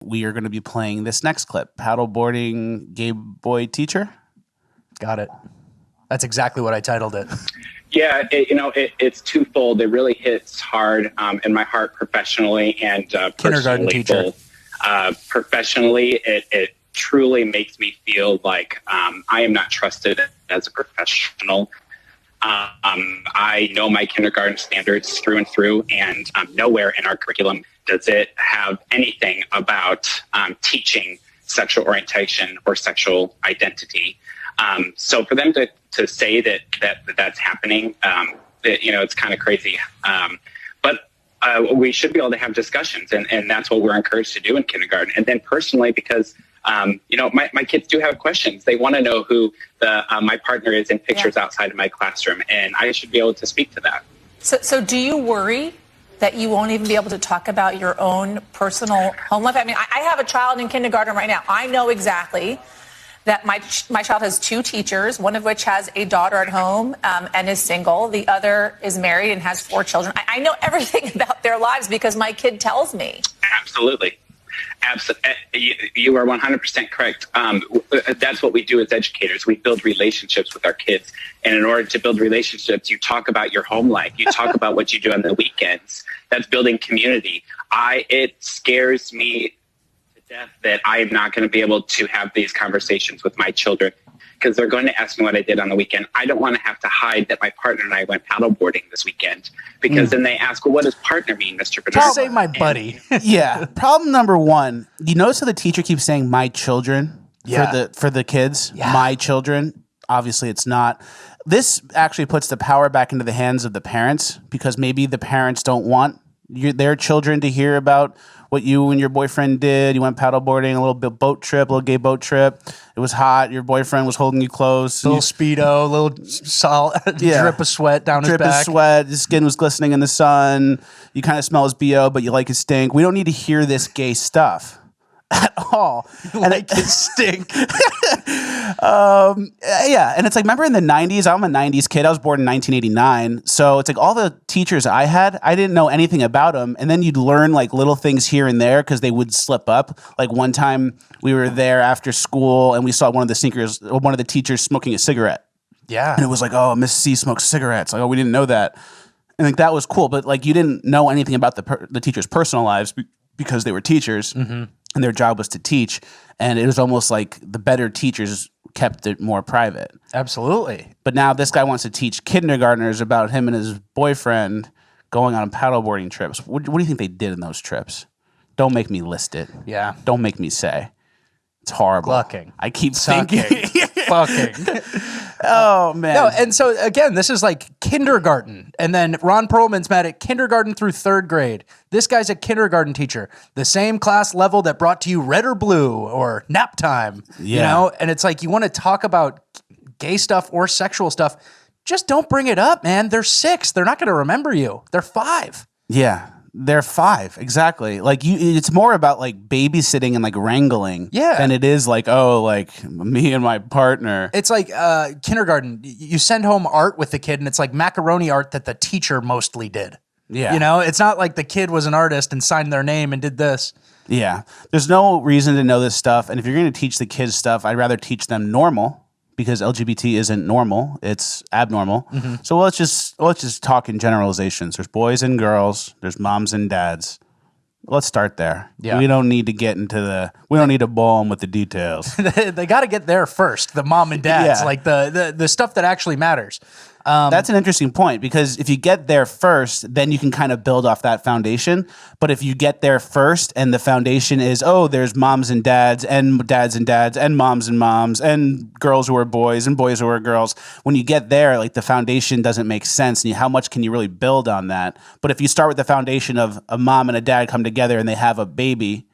we are going to be playing this next clip, paddleboarding gay boy teacher. Got it. That's exactly what I titled it. Yeah, it's twofold. It really hits hard in my heart professionally and Kindergarten personally. teacher. Professionally, it truly makes me feel like I am not trusted as a professional. I know my kindergarten standards through and through, and nowhere in our curriculum does it have anything about teaching sexual orientation or sexual identity. So for them to say that's happening, it's kind of crazy. But we should be able to have discussions, and that's what we're encouraged to do in kindergarten. And then personally, because my kids do have questions. They want to know who my partner is in pictures outside of my classroom, and I should be able to speak to that. So do you worry that you won't even be able to talk about your own personal home life? I mean, I have a child in kindergarten right now. I know exactly that my child has 2 teachers, one of which has a daughter at home and is single. The other is married and has 4 children. I know everything about their lives because my kid tells me. Absolutely. You are 100% correct. That's what we do as educators. We build relationships with our kids. And in order to build relationships, you talk about your home life. You talk about what you do on the weekends. That's building community. It scares me to death that I am not going to be able to have these conversations with my children because they're going to ask me what I did on the weekend. I don't want to have to hide that my partner and I went paddleboarding this weekend because then they ask, well, what does partner mean, Mr. Bernard? Just say my buddy. Yeah. Problem number 1, you notice how the teacher keeps saying my children for the kids? Yeah. My children. Obviously, it's not. This actually puts the power back into the hands of the parents because maybe the parents don't want their children to hear about what you and your boyfriend did. You went paddleboarding, a little boat trip, a little gay boat trip. It was hot. Your boyfriend was holding you close. Little Speedo, little drip of sweat down his back. Drip of sweat. His skin was glistening in the sun. You kind of smell his BO, but you like his stink. We don't need to hear this gay stuff at all. Like his stink. Yeah, and it's like, remember in the 90s, I'm a 90s kid. I was born in 1989. So it's like all the teachers I had, I didn't know anything about them. And then you'd learn like little things here and there because they would slip up. Like one time we were there after school and we saw one of the teachers smoking a cigarette. Yeah. And it was like, oh, Miss C smokes cigarettes. Like, oh, we didn't know that. And like that was cool. But like you didn't know anything about the teachers' personal lives because they were teachers. Mm-hmm. And their job was to teach. And it was almost like the better teachers kept it more private. Absolutely. But now this guy wants to teach kindergartners about him and his boyfriend going on paddleboarding trips. What do you think they did in those trips? Don't make me list it. Yeah. Don't make me say. It's horrible. Glucking. I keep thinking. Fucking. Oh, man. No, and so, again, this is like kindergarten. And then Ron Perlman's mad at kindergarten through 3rd grade. This guy's a kindergarten teacher. The same class level that brought to you Red or Blue or Nap Time. Yeah. You know? And it's like you want to talk about gay stuff or sexual stuff. Just don't bring it up, man. They're 6. They're not going to remember you. They're 5. Yeah. They're 5, exactly. Like it's more about like babysitting and like wrangling, than it is like, oh, like me and my partner. It's like kindergarten. You send home art with the kid, and it's like macaroni art that the teacher mostly did. Yeah, you know, it's not like the kid was an artist and signed their name and did this. Yeah, there's no reason to know this stuff, and if you're going to teach the kids stuff, I'd rather teach them normal. Because LGBT isn't normal, it's abnormal. Mm-hmm. So let's just talk in generalizations. There's boys and girls. There's moms and dads. Let's start there. Yeah. We don't need to get into we don't need to ball them with the details. They got to get there first. The mom and dads, like the stuff that actually matters. That's an interesting point because if you get there first, then you can kind of build off that foundation. But if you get there first and the foundation is, oh, there's moms and dads and dads and moms and girls who are boys and boys who are girls. When you get there, like the foundation doesn't make sense. And how much can you really build on that? But if you start with the foundation of a mom and a dad come together and they have a baby,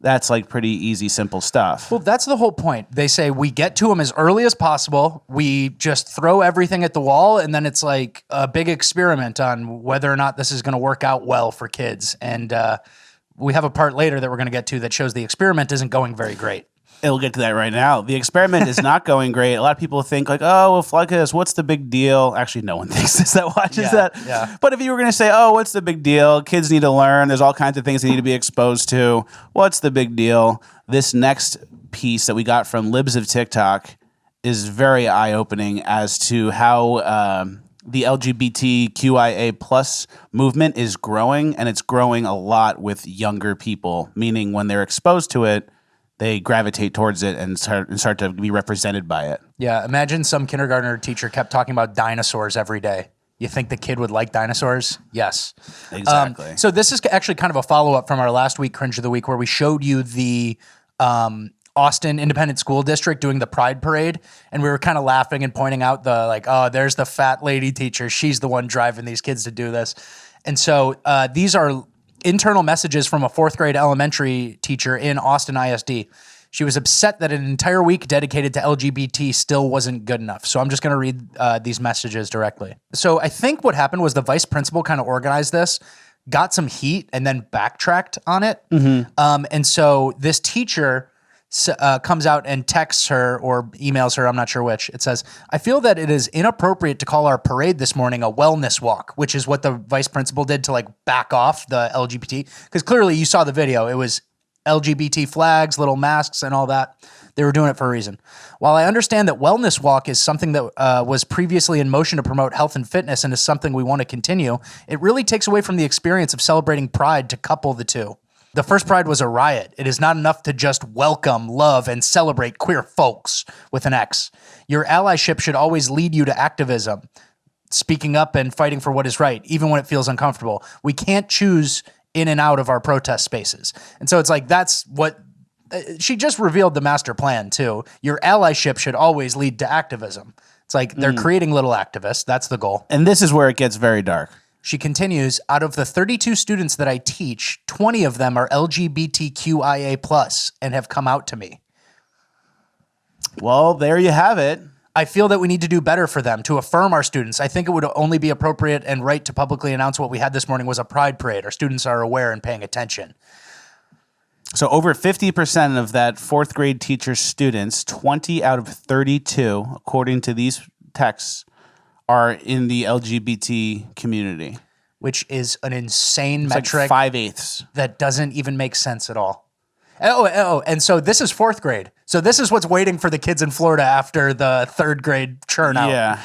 that's like pretty easy, simple stuff. Well, that's the whole point. They say we get to them as early as possible. We just throw everything at the wall, and then it's like a big experiment on whether or not this is going to work out well for kids. And we have a part later that we're going to get to that shows the experiment isn't going very great. We'll get to that right now. The experiment is not going great. A lot of people think like, oh, well, fuck this. What's the big deal? Actually, no one thinks this that watches that. Yeah. But if you were going to say, oh, what's the big deal? Kids need to learn. There's all kinds of things they need to be exposed to. What's the big deal? This next piece that we got from Libs of TikTok is very eye-opening as to how the LGBTQIA plus movement is growing, and it's growing a lot with younger people, meaning when they're exposed to it, they gravitate towards it and start to be represented by it. Yeah, imagine some kindergartner teacher kept talking about dinosaurs every day. You think the kid would like dinosaurs? Yes. Exactly. So this is actually kind of a follow-up from our last week Cringe of the Week, where we showed you the Austin Independent School District doing the Pride Parade, and we were kind of laughing and pointing out the like, oh, there's the fat lady teacher. She's the one driving these kids to do this. And so these are internal messages from a 4th grade elementary teacher in Austin ISD. She was upset that an entire week dedicated to LGBT still wasn't good enough. So I'm just going to read these messages directly. So I think what happened was the vice principal kind of organized this, got some heat, and then backtracked on it. And so this teacher comes out and texts her or emails her, I'm not sure which. It says, I feel that it is inappropriate to call our parade this morning a wellness walk, which is what the vice principal did to like back off the LGBT. Because clearly you saw the video. It was LGBT flags, little masks, and all that. They were doing it for a reason. While I understand that wellness walk is something that was previously in motion to promote health and fitness and is something we want to continue, it really takes away from the experience of celebrating Pride to couple the two. The first Pride was a riot. It is not enough to just welcome, love, and celebrate queer folks with an X. Your allyship should always lead you to activism, speaking up and fighting for what is right, even when it feels uncomfortable. We can't choose in and out of our protest spaces. And so it's like, that's what she just revealed the master plan too. Your allyship should always lead to activism. It's like they're creating little activists. That's the goal. And this is where it gets very dark. She continues, out of the 32 students that I teach, 20 of them are LGBTQIA plus and have come out to me. Well, there you have it. I feel that we need to do better for them, to affirm our students. I think it would only be appropriate and right to publicly announce what we had this morning was a pride parade. Our students are aware and paying attention. So over 50% of that 4th grade teacher's students, 20 out of 32, according to these texts, are in the LGBT community. Which is an insane It's metric. like 5/8. That doesn't even make sense at all. And so this is 4th grade. So this is what's waiting for the kids in Florida after the 3rd grade churn out. Yeah.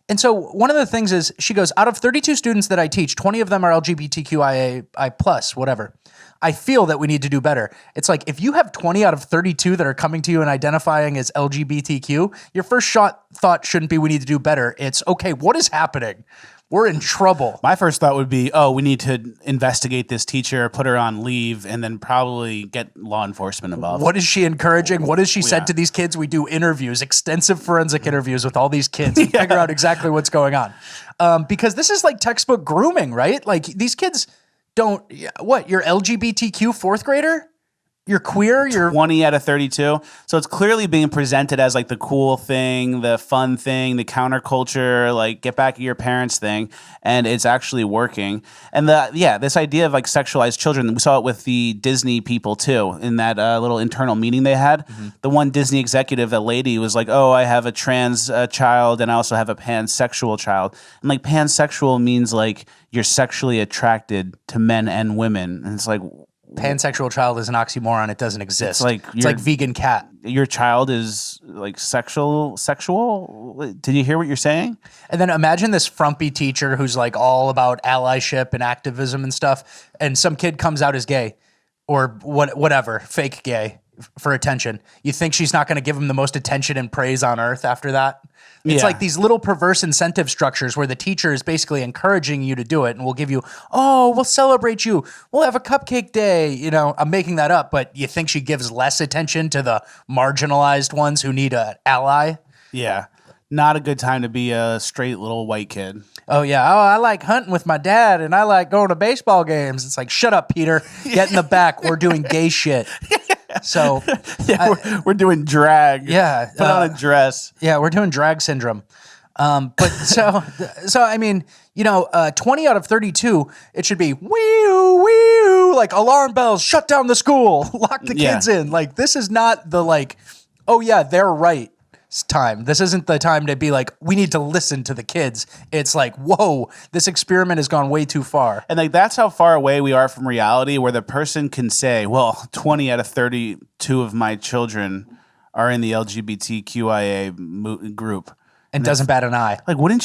And so one of the things is, she goes, out of 32 students that I teach, 20 of them are LGBTQIA plus, whatever. I feel that we need to do better. It's like, if you have 20 out of 32 that are coming to you and identifying as LGBTQ, your first thought shouldn't be we need to do better. It's, okay, what is happening? We're in trouble. My first thought would be, oh, we need to investigate this teacher, put her on leave, and then probably get law enforcement involved. What is she encouraging? What has she said to these kids? We do interviews, extensive forensic interviews with all these kids and figure out exactly what's going on. Because this is like textbook grooming, right? Like these kids don't, what, you're LGBTQ 4th grader? You're queer? You're 20 out of 32. So it's clearly being presented as like the cool thing, the fun thing, the counterculture, like get back at your parents thing. And it's actually working. And this idea of like sexualized children, we saw it with the Disney people too, in that little internal meeting they had. Mm-hmm. The one Disney executive, that lady was like, oh, I have a trans child and I also have a pansexual child. And like pansexual means like you're sexually attracted to men and women. And it's like, pansexual child is an oxymoron. It doesn't exist. It's like vegan cat. Your child is like sexual? Did you hear what you're saying? And then imagine this frumpy teacher who's like all about allyship and activism and stuff. And some kid comes out as gay or whatever, fake gay for attention. You think she's not going to give him the most attention and praise on earth after that? It's like these little perverse incentive structures where the teacher is basically encouraging you to do it and we'll give you, oh, we'll celebrate you. We'll have a cupcake day. You know, I'm making that up, but you think she gives less attention to the marginalized ones who need an ally? Yeah. Not a good time to be a straight little white kid. Oh, yeah. Oh, I like hunting with my dad and I like going to baseball games. It's like, shut up, Peter. Get in the back. We're doing gay shit. So we're doing drag. Yeah. Put on a dress. Yeah, we're doing drag syndrome. But so I mean, 20 out of 32, it should be wee like alarm bells, shut down the school, lock the kids in. Like this is not the like, oh yeah, they're right time. This isn't the time to be like, we need to listen to the kids. It's like, whoa, this experiment has gone way too far. And like that's how far away we are from reality, where the person can say, well, 20 out of 32 of my children are in the LGBTQIA group. And doesn't bat an eye. Like, wouldn't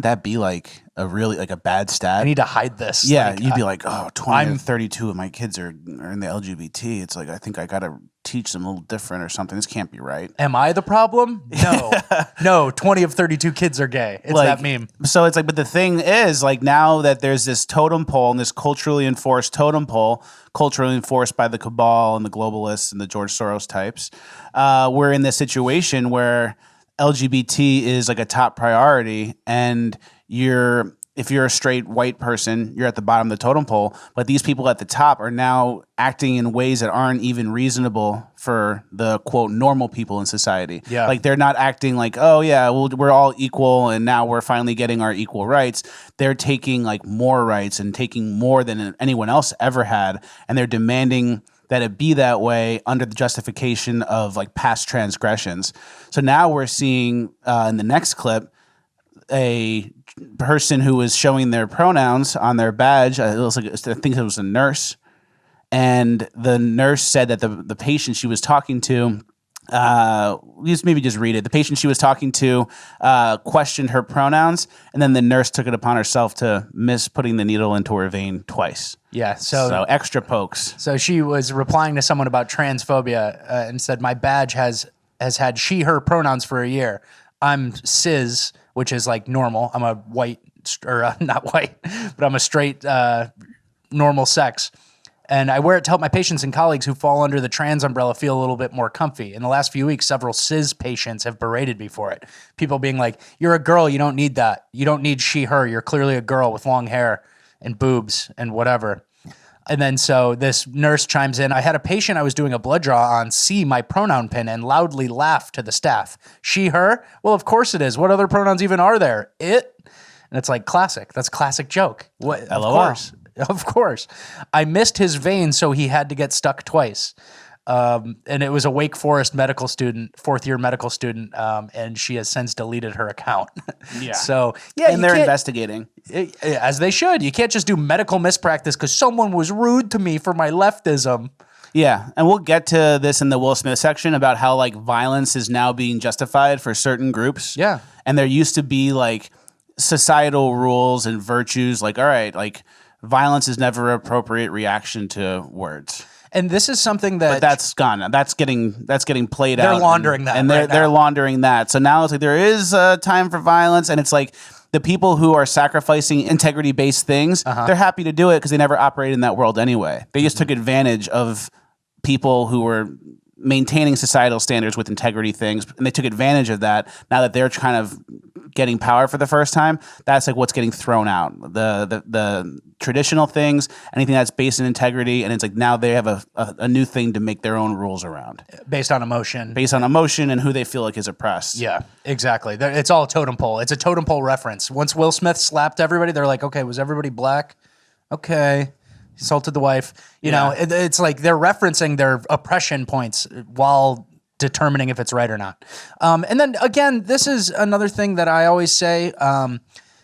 that be like a really like a bad stat? I need to hide this. Yeah, Like, you'd be like, oh, 20 to 32 of my kids are in the LGBT. It's like, I think I got to teach them a little different or something. This can't be right. am I the problem? No. No, 20 of 32 kids are gay. It's Like, that meme. So it's like, but the thing is, like, now that there's this totem pole and this culturally enforced totem pole, culturally enforced by the cabal and the globalists and the George Soros types, we're in this situation where LGBT is like a top priority, and if you're a straight white person, you're at the bottom of the totem pole. But these people at the top are now acting in ways that aren't even reasonable for the quote normal people in society. Yeah. Like they're not acting like, oh yeah, well, we're all equal and now we're finally getting our equal rights. They're taking like more rights and taking more than anyone else ever had, and they're demanding that it be that way under the justification of like past transgressions. So now we're seeing in the next clip a person who was showing their pronouns on their badge. It was like, I think it was a nurse, and the nurse said that the patient she was talking to, maybe just read it. The patient she was talking to questioned her pronouns, and then the nurse took it upon herself to miss putting the needle into her vein twice. Yeah. So extra pokes. So she was replying to someone about transphobia and said, my badge has had she, her pronouns for a year. I'm cis, which is like normal. I'm a white, or not white, but I'm a straight normal sex. And I wear it to help my patients and colleagues who fall under the trans umbrella feel a little bit more comfy. In the last few weeks, several cis patients have berated me for it. People being like, you're a girl, you don't need that. You don't need she, her. You're clearly a girl with long hair and boobs and whatever. And then so this nurse chimes in, I had a patient I was doing a blood draw on see my pronoun pin and loudly laugh to the staff. She, her? Well, of course it is. What other pronouns even are there? It? And it's like classic. That's a classic joke. What? LOL. Of course. Of course. I missed his vein, so he had to get stuck twice. And it was a Wake Forest medical student, fourth-year medical student, and she has since deleted her account. Yeah. So, yeah. And they're investigating. As they should. You can't just do medical mispractice because someone was rude to me for my leftism. Yeah, and we'll get to this in the Will Smith section about how like violence is now being justified for certain groups. Yeah. And there used to be like societal rules and virtues like, all right, like violence is never an appropriate reaction to words. And this is something that... But that's gone. That's getting played out. They're laundering that and they're laundering that. So now it's like there is a time for violence, and it's like the people who are sacrificing integrity-based things, they're happy to do it because they never operated in that world anyway. They just took advantage of people who were maintaining societal standards with integrity things, and they took advantage of that. Now that they're kind of getting power for the first time, that's like what's getting thrown out. The traditional things, anything that's based in integrity, and it's like now they have a new thing to make their own rules around. Based on emotion. Based on emotion and who they feel like is oppressed. Yeah, exactly. It's all a totem pole. It's a totem pole reference. Once Will Smith slapped everybody, they're like, okay, was everybody black? Okay. He assaulted the wife. You know, it's like they're referencing their oppression points while determining if it's right or not. And then again, this is another thing that I always say.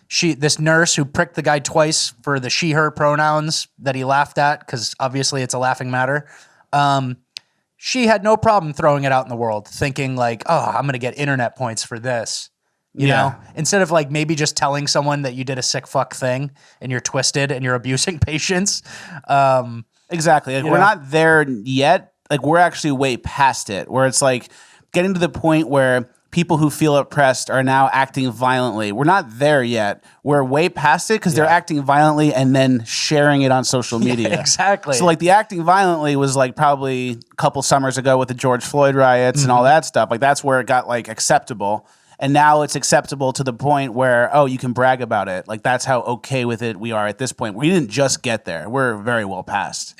This nurse who pricked the guy twice for the she, her pronouns that he laughed at, because obviously it's a laughing matter. She had no problem throwing it out in the world, thinking like, oh, I'm going to get internet points for this. You know, instead of like maybe just telling someone that you did a sick fuck thing and you're twisted and you're abusing patients. Exactly. Like, we're not there yet. Like we're actually way past it, where it's like getting to the point where people who feel oppressed are now acting violently. We're not there yet. We're way past it because they're acting violently and then sharing it on social media. Yeah, exactly. So like the acting violently was like probably a couple summers ago with the George Floyd riots and all that stuff. Like that's where it got like acceptable. And now it's acceptable to the point where, oh, you can brag about it. Like that's how okay with it we are at this point. We didn't just get there. We're very well past.